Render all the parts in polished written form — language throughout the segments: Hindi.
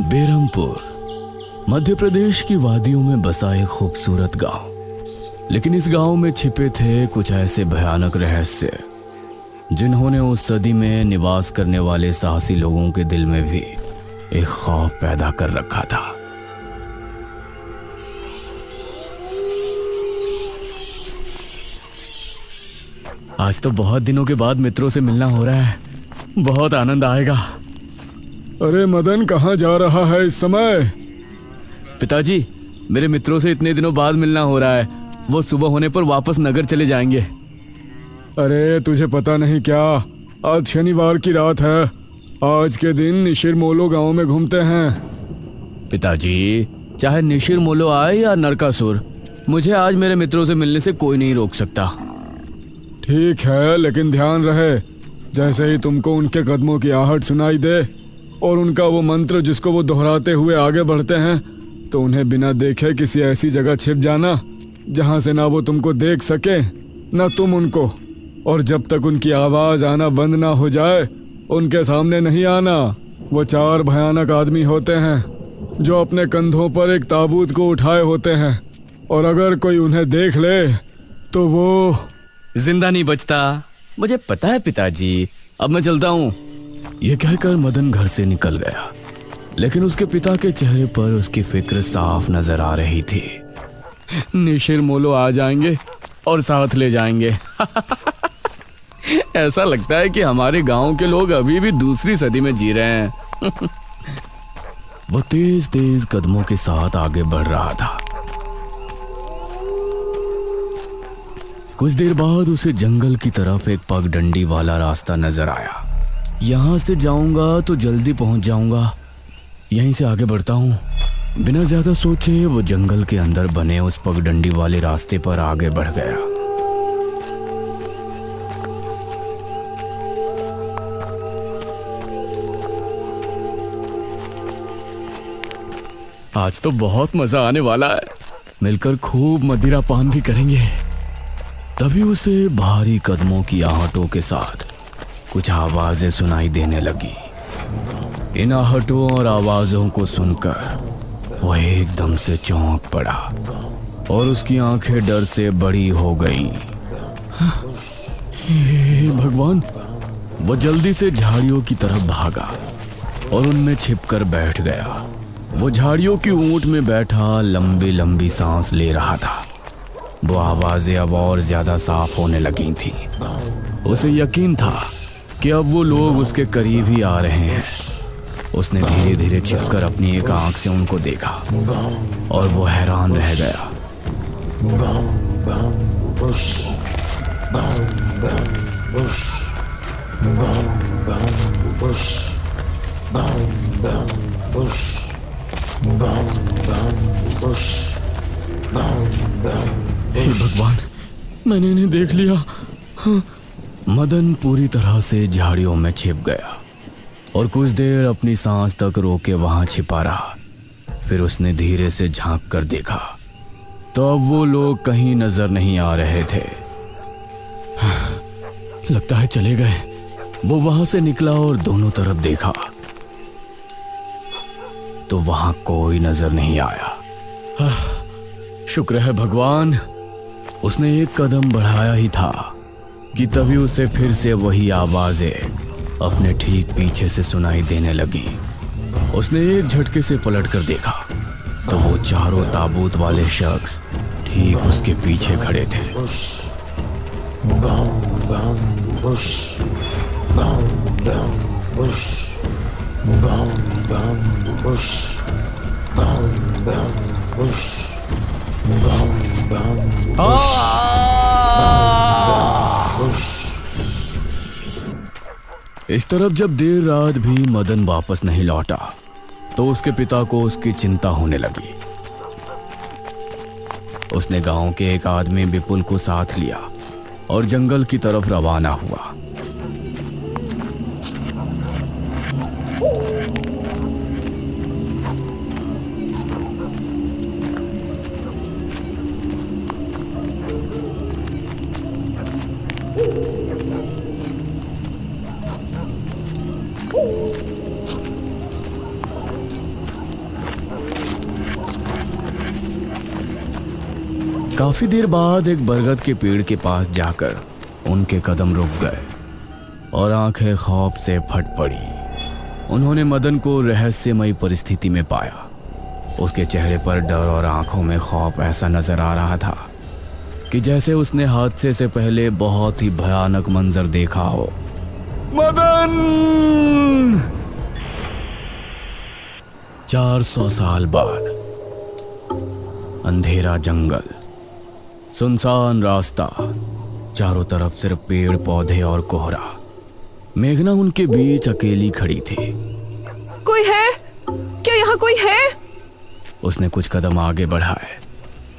बेरमपुर मध्य प्रदेश की वादियों में बसा एक खूबसूरत गांव। लेकिन इस गांव में छिपे थे कुछ ऐसे भयानक रहस्य जिन्होंने उस सदी में निवास करने वाले साहसी लोगों के दिल में भी एक खौफ पैदा कर रखा था। आज तो बहुत दिनों के बाद मित्रों से मिलना हो रहा है, बहुत आनंद आएगा। अरे मदन, कहाँ जा रहा है इस समय? पिताजी, मेरे मित्रों से इतने दिनों बाद मिलना हो रहा है। वो सुबह होने पर वापस नगर चले जाएंगे। अरे तुझे पता नहीं क्या, आज शनिवार की रात है। आज के दिन निशिर मोलो गांव में घूमते हैं। पिताजी, चाहे निशिर मोलो आए या नरकासुर, मुझे आज मेरे मित्रों से मिलने से कोई नहीं रोक सकता। ठीक है, लेकिन ध्यान रहे, जैसे ही तुमको उनके कदमों की आहट सुनाई दे और उनका वो मंत्र जिसको वो दोहराते हुए आगे बढ़ते हैं, तो उन्हें बिना देखे किसी ऐसी जगह छिप जाना जहां से ना वो तुमको देख सके ना तुम उनको। और जब तक उनकी आवाज आना बंद ना हो जाए, उनके सामने नहीं आना। वो 4 भयानक आदमी होते हैं जो अपने कंधों पर एक ताबूत को उठाए होते हैं, और अगर कोई उन्हें देख ले तो वो जिंदा नहीं बचता। मुझे पता है पिताजी, अब मैं चलता हूँ। यह कहकर मदन घर से निकल गया, लेकिन उसके पिता के चेहरे पर उसकी फिक्र साफ नजर आ रही थी। निशिर मोलो आ जाएंगे और साथ ले जाएंगे। ऐसा लगता है कि हमारे गांव के लोग अभी भी दूसरी सदी में जी रहे हैं। वो तेज तेज कदमों के साथ आगे बढ़ रहा था। कुछ देर बाद उसे जंगल की तरफ एक पगडंडी वाला रास्ता नजर आया। यहां से जाऊंगा तो जल्दी पहुंच जाऊंगा, यहीं से आगे बढ़ता हूं। बिना ज्यादा सोचे वो जंगल के अंदर बने उस पगडंडी वाले रास्ते पर आगे बढ़ गया। आज तो बहुत मजा आने वाला है, मिलकर खूब मदिरा पान भी करेंगे। तभी उसे भारी कदमों की आहटों के साथ कुछ आवाजें सुनाई देने लगी। इन आहटों और आवाजों को सुनकर वो एकदम से चौंक पड़ा और उसकी आंखें डर से बड़ी हो गईं। हे भगवान! वो जल्दी से झाड़ियों की तरफ भागा और उनमें छिपकर बैठ गया। वो झाड़ियों की ऊंट में बैठा लंबी लंबी सांस ले रहा था। वो आवाजें अब और ज्यादा साफ होने लगी थी। उसे यकीन था कि अब वो लोग उसके करीब ही आ रहे हैं। उसने धीरे धीरे छिपकर अपनी एक आंख से उनको देखा और वो हैरान रह गया। हे भगवान, मैंने इन्हें देख लिया। हाँ। मदन पूरी तरह से झाड़ियों में छिप गया और कुछ देर अपनी सांस तक रोके वहां छिपा रहा। फिर उसने धीरे से झांक कर देखा तो अब वो लोग कहीं नजर नहीं आ रहे थे। हाँ, लगता है चले गए। वो वहां से निकला और दोनों तरफ देखा तो वहां कोई नजर नहीं आया। हाँ, शुक्र है भगवान। उसने एक कदम बढ़ाया ही था कि तभी उसे फिर से वही आवाजें अपने ठीक पीछे से सुनाई देने लगी। उसने एक झटके से पलटकर देखा तो वो चारों ताबूत वाले शख्स ठीक उसके पीछे खड़े थे। इस तरफ जब देर रात भी मदन वापस नहीं लौटा तो उसके पिता को उसकी चिंता होने लगी। उसने गांव के एक आदमी विपुल को साथ लिया और जंगल की तरफ रवाना हुआ। काफी देर बाद एक बरगद के पेड़ के पास जाकर उनके कदम रुक गए और आंखें खौफ से फट पड़ी। उन्होंने मदन को रहस्यमयी परिस्थिति में पाया। उसके चेहरे पर डर और आंखों में खौफ ऐसा नजर आ रहा था कि जैसे उसने हादसे से पहले बहुत ही भयानक मंजर देखा हो। मदन! 400 साल बाद अंधेरा जंगल, सुनसान रास्ता, चारों तरफ सिर्फ पेड़ पौधे और कोहरा। मेघना उनके बीच अकेली खड़ी थी। कोई है क्या? यहाँ कोई है? उसने कुछ कदम आगे बढ़ाए।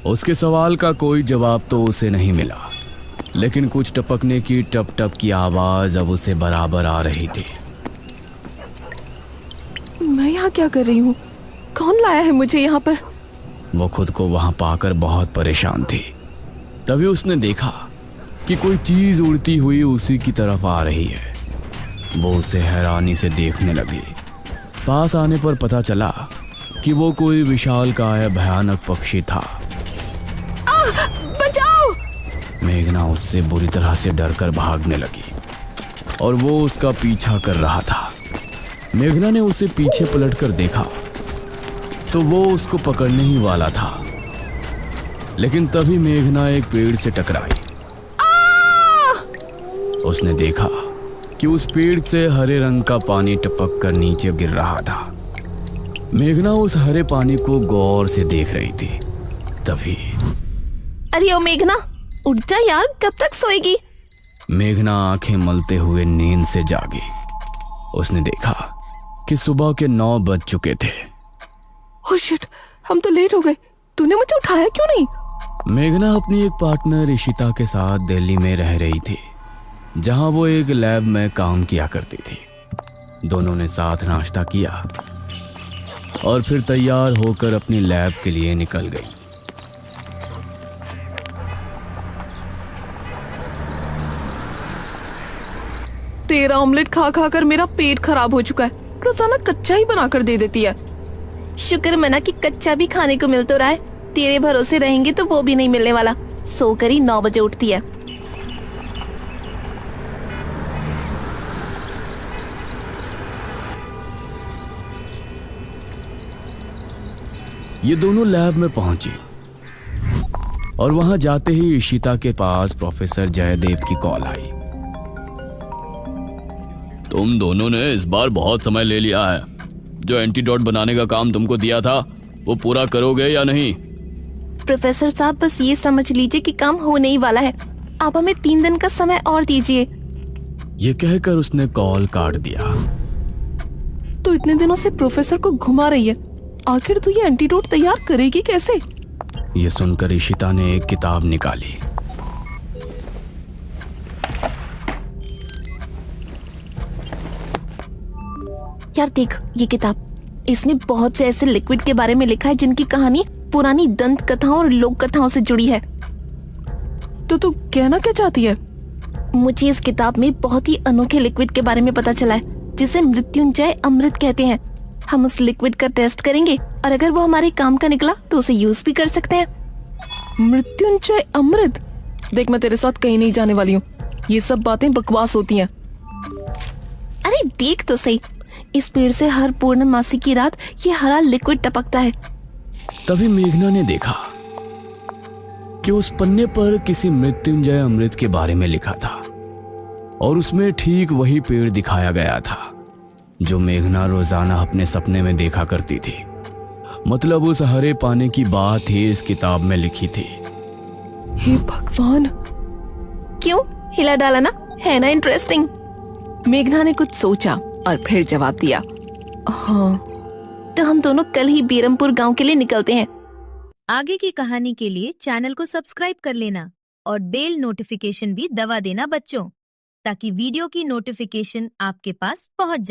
उसके सवाल का कोई जवाब तो उसे नहीं मिला, लेकिन कुछ टपकने की टप टप की आवाज अब उसे बराबर आ रही थी। मैं यहाँ क्या कर रही हूँ? कौन लाया है मुझे यहाँ पर? वो खुद को वहां पाकर बहुत परेशान थी। तभी उसने देखा कि कोई चीज उड़ती हुई उसी की तरफ आ रही है। वो उसे हैरानी से देखने लगी। पास आने पर पता चला कि वो कोई विशालकाय भयानक पक्षी था। बचाओ! मेघना उससे बुरी तरह से डरकर भागने लगी और वो उसका पीछा कर रहा था। मेघना ने उसे पीछे पलटकर देखा तो वो उसको पकड़ने ही वाला था, लेकिन तभी मेघना एक पेड़ से टकराई। उसने देखा कि उस पेड़ से हरे रंग का पानी टपक कर नीचे गिर रहा था। मेघना उस हरे पानी को गौर से देख रही थी। तभी अरे ओ मेघना, उठ जा यार, कब तक सोएगी? मेघना आंखें मलते हुए नींद से जागी। उसने देखा कि सुबह के 9 बज चुके थे। ओह शिट, हम तो लेट हो गए। तूने मुझे उठाया क्यों नहीं? मेघना अपनी एक पार्टनर इशिता के साथ दिल्ली में रह रही थी, जहां वो एक लैब में काम किया करती थी। दोनों ने साथ नाश्ता किया और फिर तैयार होकर अपनी लैब के लिए निकल गई। तेरा ऑमलेट खा खा कर मेरा पेट खराब हो चुका है। रोजाना कच्चा ही बनाकर दे देती है। शुक्र मना कि कच्चा भी खाने को मिल तो रहा है। तेरे भरोसे रहेंगे तो वो भी नहीं मिलने वाला। सोकर ही 9 बजे उठती है। ये दोनों लैब में पहुंची और वहां जाते ही इशिता के पास प्रोफेसर जयदेव की कॉल आई। तुम दोनों ने इस बार बहुत समय ले लिया है। जो एंटीडोट बनाने का काम तुमको दिया था वो पूरा करोगे या नहीं? प्रोफेसर साहब, बस ये समझ लीजिए कि काम हो नहीं वाला है। आप हमें 3 दिन का समय और दीजिए। ये कहकर उसने कॉल काट दिया। तो इतने दिनों से प्रोफेसर को घुमा रही है। आखिर तू ये एंटीडोट तैयार करेगी कैसे? ये सुनकर इशिता ने एक किताब निकाली। यार देख ये किताब, इसमें बहुत से ऐसे लिक्विड के बारे में लिखा है जिनकी कहानी पुरानी दंत कथाओं और लोक कथाओं से जुड़ी है। तो तू कहना क्या चाहती है? मुझे इस किताब में बहुत ही अनोखे लिक्विड के बारे में पता चला है, जिसे मृत्युंजय अमृत कहते हैं। हम उस लिक्विड का टेस्ट करेंगे और अगर वो हमारे काम का निकला तो उसे यूज भी कर सकते हैं। मृत्युंजय अमृत? देख, मैं तेरे साथ कहीं नहीं जाने वाली हूँ। ये सब बातें बकवास होती हैं। अरे देख तो सही, इस पेड़ से हर पूर्णमासी की रात ये हरा लिक्विड टपकता है। तभी मेघना ने देखा कि उस पन्ने पर किसी मृत्युंजय अमृत के बारे में लिखा था और उसमें ठीक वही पेड़ दिखाया गया था जो मेघना रोजाना अपने सपने में देखा करती थी। मतलब उस हरे पानी की बात ही इस किताब में लिखी थी। हे भगवान, क्यों हिला डाला ना? है ना इंटरेस्टिंग? मेघना ने कुछ सोचा और फिर जवाब दिया, हाँ। तो हम दोनों कल ही बीरमपुर गांव के लिए निकलते हैं। आगे की कहानी के लिए चैनल को सब्सक्राइब कर लेना और बेल नोटिफिकेशन भी दबा देना बच्चों, ताकि वीडियो की नोटिफिकेशन आपके पास पहुंच जाए।